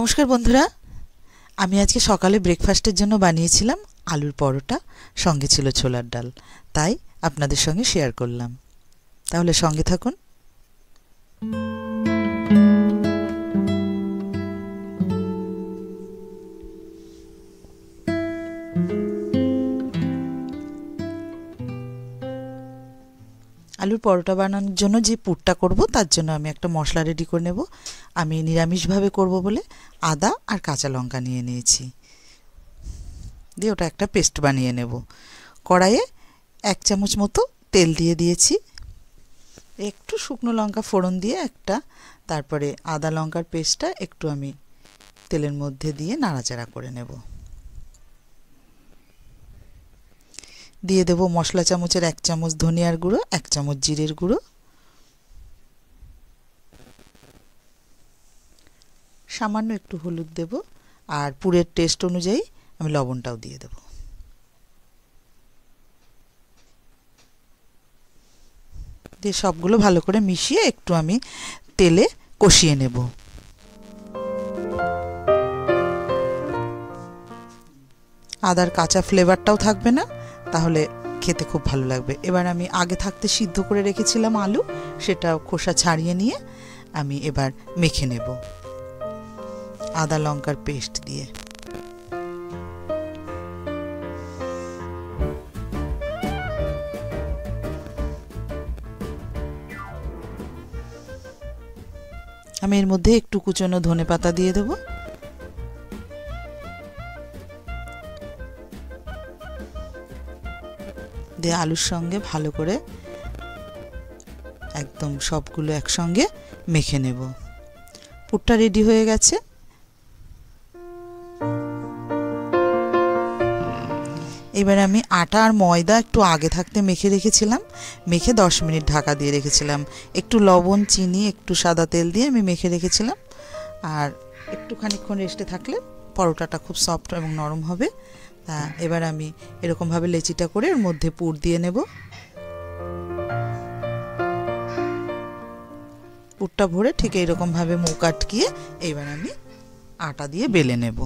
নমস্কার বন্ধুরা, আমি আজকে সকালে ব্রেকফাস্টের জন্য বানিয়েছিলাম আলুর পরোটা, সঙ্গে ছিল ছোলার ডাল। তাই আপনাদের সঙ্গে শেয়ার করলাম। তাহলে সঙ্গে থাকুন। আলুর পরোটা বানানোর জন্য যে পুরটা করব তার জন্য আমি একটা মশলা রেডি করে নেব। আমি নিরামিষভাবে করব বলে আদা আর কাঁচা লঙ্কা নিয়ে নিয়েছি, দিয়ে ওটা একটা পেস্ট বানিয়ে নেব। কড়াইয়ে 1 চামচ মতো তেল দিয়ে দিয়েছি, একটু শুকনো লঙ্কা ফোড়ন দিয়ে তারপরে আদা লঙ্কার পেস্টটা একটু আমি তেলের মধ্যে দিয়ে নাড়াচাড়া করে নেব। দিয়ে দেব মশলা চামচের 1 চামচ ধনিয়ার গুঁড়ো, 1 চামচ জিরের গুঁড়ো, সামান্য একটু হলুদ দেব, আর পুরের টেস্ট অনুযায়ী আমি লবণটাও দিয়ে দেব। দিয়ে সবগুলো ভালো করে মিশিয়ে একটু আমি তেলে কষিয়ে নেব। আদার কাঁচা ফ্লেভারটাও থাকবে না, তাহলে খেতে খুব ভালো লাগবে। এবার আমি আগে থাকতে সিদ্ধ করে রেখেছিলাম আলু, সেটা খোসা ছাড়িয়ে নিয়ে আমি এবার মেখে নেব আদা লঙ্কার পেস্ট দিয়ে। আমি এর মধ্যে একটু কুচনো ধনেপাতা দিয়ে দেব। দিয়ে আলুর সঙ্গে ভালো করে একদম সবগুলো একসঙ্গে মেখে নেব। পুরটা রেডি হয়ে গেছে। এবার আমি আটা আর ময়দা একটু আগে থাকতে মেখে রেখেছিলাম, মেখে 10 মিনিট ঢাকা দিয়ে রেখেছিলাম। একটু লবণ, চিনি, একটু সাদা তেল দিয়ে আমি মেখে রেখেছিলাম। আর একটু খানিকক্ষণ রেস্টে থাকলে পরোটাটা খুব সফট এবং নরম হবে। এবার আমি এরকমভাবে লেচিটা করে এর মধ্যে পুর দিয়ে নেব। পুরটা ভরে ঠিক এইরকমভাবে মুখ আটকিয়ে এবার আমি আটা দিয়ে বেলে নেব।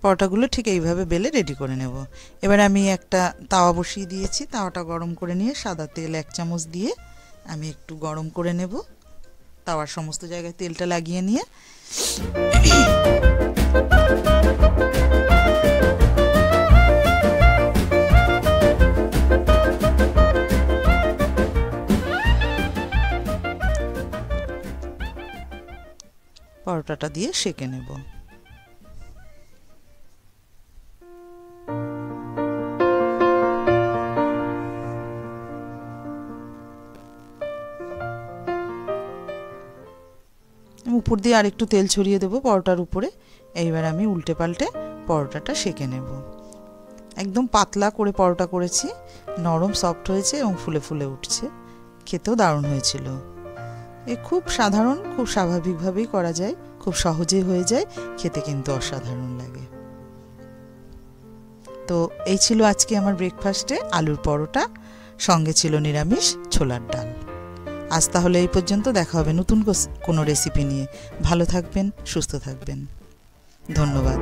পরোটাগুলো ঠিক এইভাবে বেলে রেডি করে নেব। এবার আমি একটা তাওয়া বসিয়ে দিয়েছি, তাওয়াটা গরম করে নিয়ে সাদা তেল 1 চামচ দিয়ে আমি একটু গরম করে নেব। তাওয়ার সমস্ত জায়গায় তেলটা লাগিয়ে নিয়ে পরোটাটা দিয়ে সেঁকে নেব। উপর দিয়ে আরেকটু তেল ছড়িয়ে দেবো পরোটার উপরে। এইবার আমি উল্টে পাল্টে পরোটাটা সেঁকে নেব। একদম পাতলা করে পরোটা করেছি, নরম সফট হয়েছে এবং ফুলে ফুলে উঠছে। খেতেও দারুণ হয়েছিল। খুব সাধারণ, খুব স্বাভাবিকভাবেই করা যায়, খুব সহজেই হয়ে যায়, খেতে কিন্তু অসাধারণ লাগে। তো এই ছিল আজকে আমার ব্রেকফাস্টে আলুর পরোটা, সঙ্গে ছিল নিরামিষ ছোলার ডাল। আজ তাহলে এই পর্যন্ত, দেখা হবে নতুন কোনো রেসিপি নিয়ে। ভালো থাকবেন, সুস্থ থাকবেন। ধন্যবাদ।